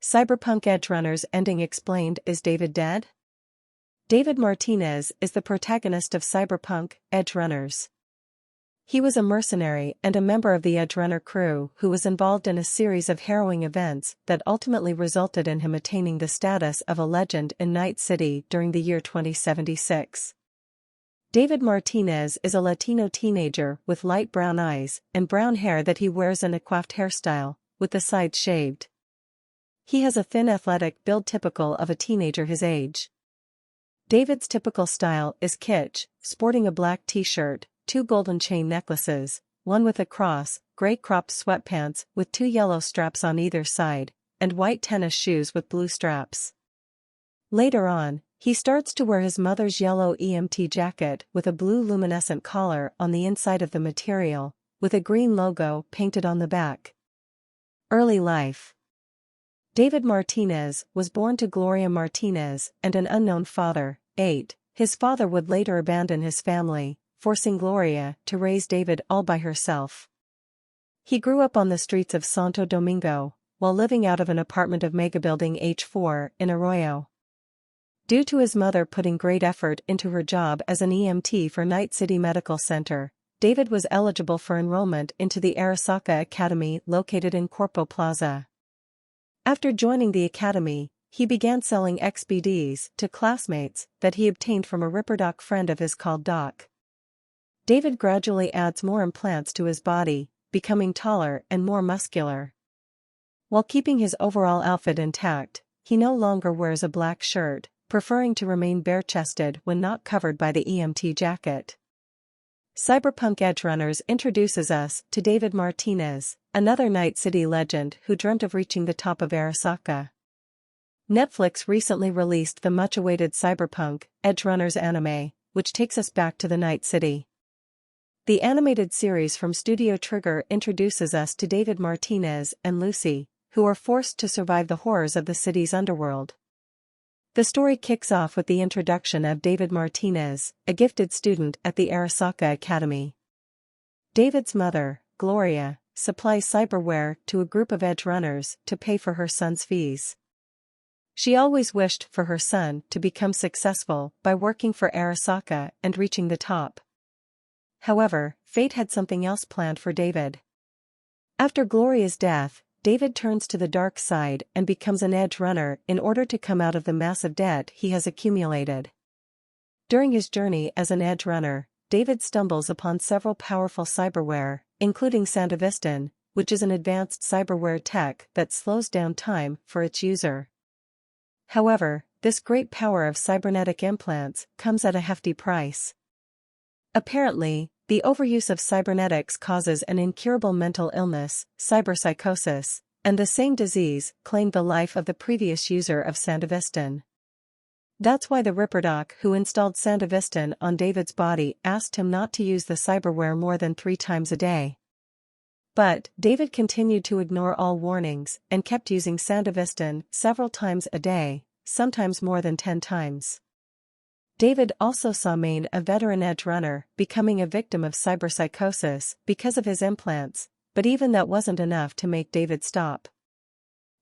Cyberpunk Edgerunners ending explained. Is David dead? David Martinez is the protagonist of Cyberpunk Edgerunners. He was a mercenary and a member of the Edgerunner crew who was involved in a series of harrowing events that ultimately resulted in him attaining the status of a legend in Night City during the year 2076. David Martinez is a Latino teenager with light brown eyes and brown hair that he wears in a quaffed hairstyle, with the sides shaved. He has a thin athletic build typical of a teenager his age. David's typical style is kitsch, sporting a black t-shirt, 2 golden chain necklaces, one with a cross, gray cropped sweatpants with 2 yellow straps on either side, and white tennis shoes with blue straps. Later on, he starts to wear his mother's yellow EMT jacket with a blue luminescent collar on the inside of the material, with a green logo painted on the back. Early life. David Martinez was born to Gloria Martinez and an unknown father. His father would later abandon his family, forcing Gloria to raise David all by herself. He grew up on the streets of Santo Domingo, while living out of an apartment of megabuilding H4 in Arroyo. Due to his mother putting great effort into her job as an EMT for Night City Medical Center, David was eligible for enrollment into the Arasaka Academy located in Corpo Plaza. After joining the academy, he began selling XBDs to classmates that he obtained from a ripperdoc friend of his called Doc. David gradually adds more implants to his body, becoming taller and more muscular. While keeping his overall outfit intact, he no longer wears a black shirt, preferring to remain bare-chested when not covered by the EMT jacket. Cyberpunk Edgerunners introduces us to David Martinez, another Night City legend who dreamt of reaching the top of Arasaka. Netflix recently released the much-awaited Cyberpunk Edgerunners anime, which takes us back to the Night City. The animated series from Studio Trigger introduces us to David Martinez and Lucy, who are forced to survive the horrors of the city's underworld. The story kicks off with the introduction of David Martinez, a gifted student at the Arasaka Academy. David's mother, Gloria, supplies cyberware to a group of Edgerunners to pay for her son's fees. She always wished for her son to become successful by working for Arasaka and reaching the top. However, fate had something else planned for David. After Gloria's death, David turns to the dark side and becomes an Edgerunner in order to come out of the massive debt he has accumulated. During his journey as an Edgerunner, David stumbles upon several powerful cyberware, including Sandevistan, which is an advanced cyberware tech that slows down time for its user. However, this great power of cybernetic implants comes at a hefty price. Apparently, the overuse of cybernetics causes an incurable mental illness, cyberpsychosis, and the same disease claimed the life of the previous user of Sandevistan. That's why the ripperdoc who installed Sandevistan on David's body asked him not to use the cyberware more than 3 times a day. But David continued to ignore all warnings and kept using Sandevistan several times a day, sometimes more than 10 times. David also saw Maine, a veteran Edgerunner, becoming a victim of cyberpsychosis because of his implants, but even that wasn't enough to make David stop.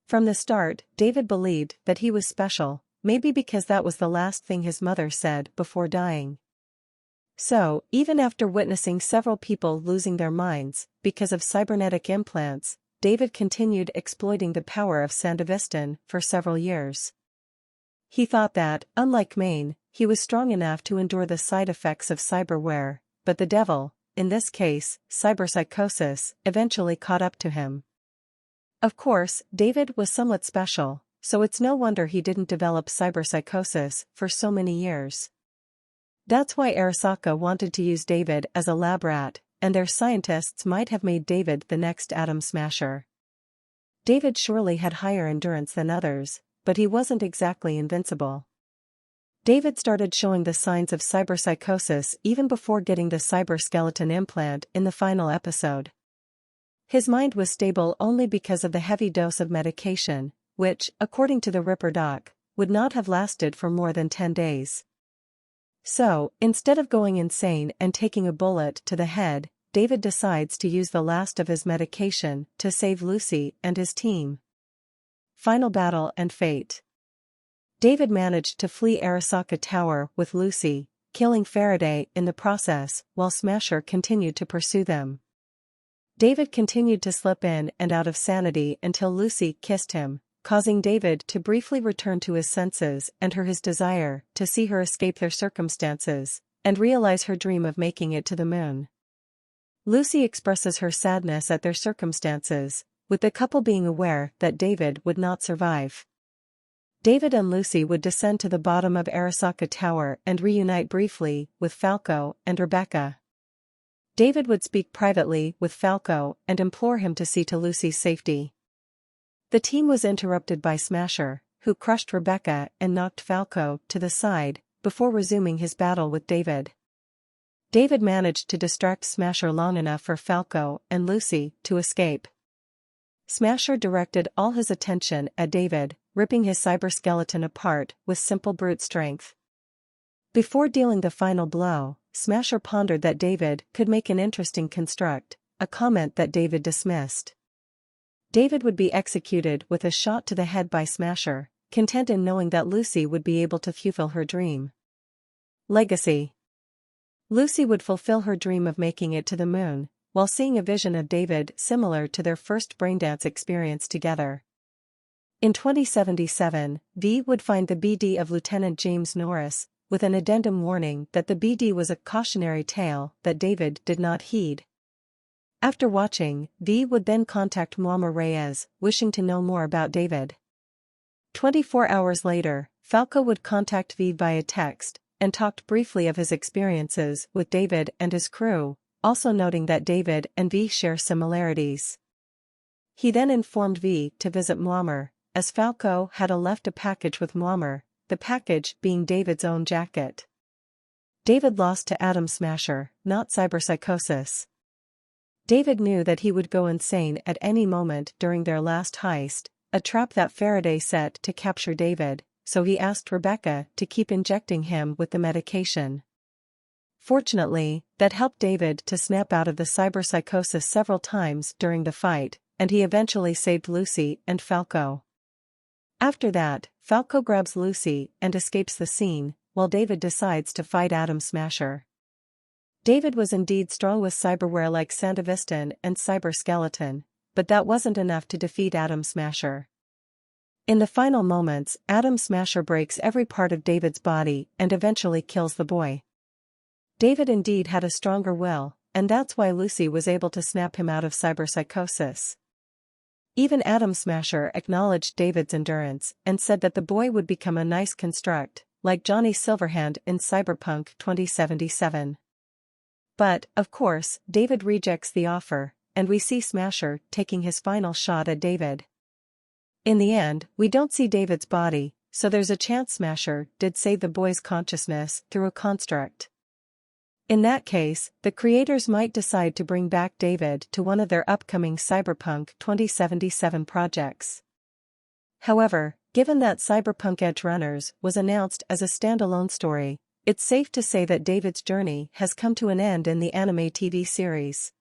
From the start, David believed that he was special, maybe because that was the last thing his mother said before dying. So, even after witnessing several people losing their minds because of cybernetic implants, David continued exploiting the power of Sandevistan for several years. He thought that, unlike Maine, he was strong enough to endure the side effects of cyberware, but the devil, in this case, cyberpsychosis, eventually caught up to him. Of course, David was somewhat special, so it's no wonder he didn't develop cyberpsychosis for so many years. That's why Arasaka wanted to use David as a lab rat, and their scientists might have made David the next atom smasher. David surely had higher endurance than others, but he wasn't exactly invincible. David started showing the signs of cyberpsychosis even before getting the cyberskeleton implant in the final episode. His mind was stable only because of the heavy dose of medication, which, according to the ripperdoc, would not have lasted for more than 10 days. So, instead of going insane and taking a bullet to the head, David decides to use the last of his medication to save Lucy and his team. Final Battle and Fate. David managed to flee Arasaka Tower with Lucy, killing Faraday in the process, while Smasher continued to pursue them. David continued to slip in and out of sanity until Lucy kissed him, causing David to briefly return to his senses and his desire to see her escape their circumstances, and realize her dream of making it to the moon. Lucy expresses her sadness at their circumstances, with the couple being aware that David would not survive. David and Lucy would descend to the bottom of Arasaka Tower and reunite briefly with Falco and Rebecca. David would speak privately with Falco and implore him to see to Lucy's safety. The team was interrupted by Smasher, who crushed Rebecca and knocked Falco to the side, before resuming his battle with David. David managed to distract Smasher long enough for Falco and Lucy to escape. Smasher directed all his attention at David, ripping his cyberskeleton apart with simple brute strength. Before dealing the final blow, Smasher pondered that David could make an interesting construct, a comment that David dismissed. David would be executed with a shot to the head by Smasher, content in knowing that Lucy would be able to fulfill her dream. Legacy. Lucy would fulfill her dream of making it to the moon, while seeing a vision of David similar to their first braindance experience together. In 2077, V would find the BD of Lieutenant James Norris, with an addendum warning that the BD was a cautionary tale that David did not heed. After watching, V would then contact Muammer Reyes, wishing to know more about David. 24 hours later, Falco would contact V via text, and talked briefly of his experiences with David and his crew, also noting that David and V share similarities. He then informed V to visit Muammer, as Falco had left a package with Muammer, the package being David's own jacket. David lost to Atom Smasher, not cyberpsychosis. David knew that he would go insane at any moment during their last heist, a trap that Faraday set to capture David, so he asked Rebecca to keep injecting him with the medication. Fortunately, that helped David to snap out of the cyberpsychosis several times during the fight, and he eventually saved Lucy and Falco. After that, Falco grabs Lucy and escapes the scene, while David decides to fight Atom Smasher. David was indeed strong with cyberware like Sandevistan and Cyberskeleton, but that wasn't enough to defeat Atom Smasher. In the final moments, Atom Smasher breaks every part of David's body and eventually kills the boy. David indeed had a stronger will, and that's why Lucy was able to snap him out of cyberpsychosis. Even Atom Smasher acknowledged David's endurance and said that the boy would become a nice construct, like Johnny Silverhand in Cyberpunk 2077. But, of course, David rejects the offer, and we see Smasher taking his final shot at David. In the end, we don't see David's body, so there's a chance Smasher did save the boy's consciousness through a construct. In that case, the creators might decide to bring back David to one of their upcoming Cyberpunk 2077 projects. However, given that Cyberpunk Edgerunners was announced as a standalone story, it's safe to say that David's journey has come to an end in the anime TV series.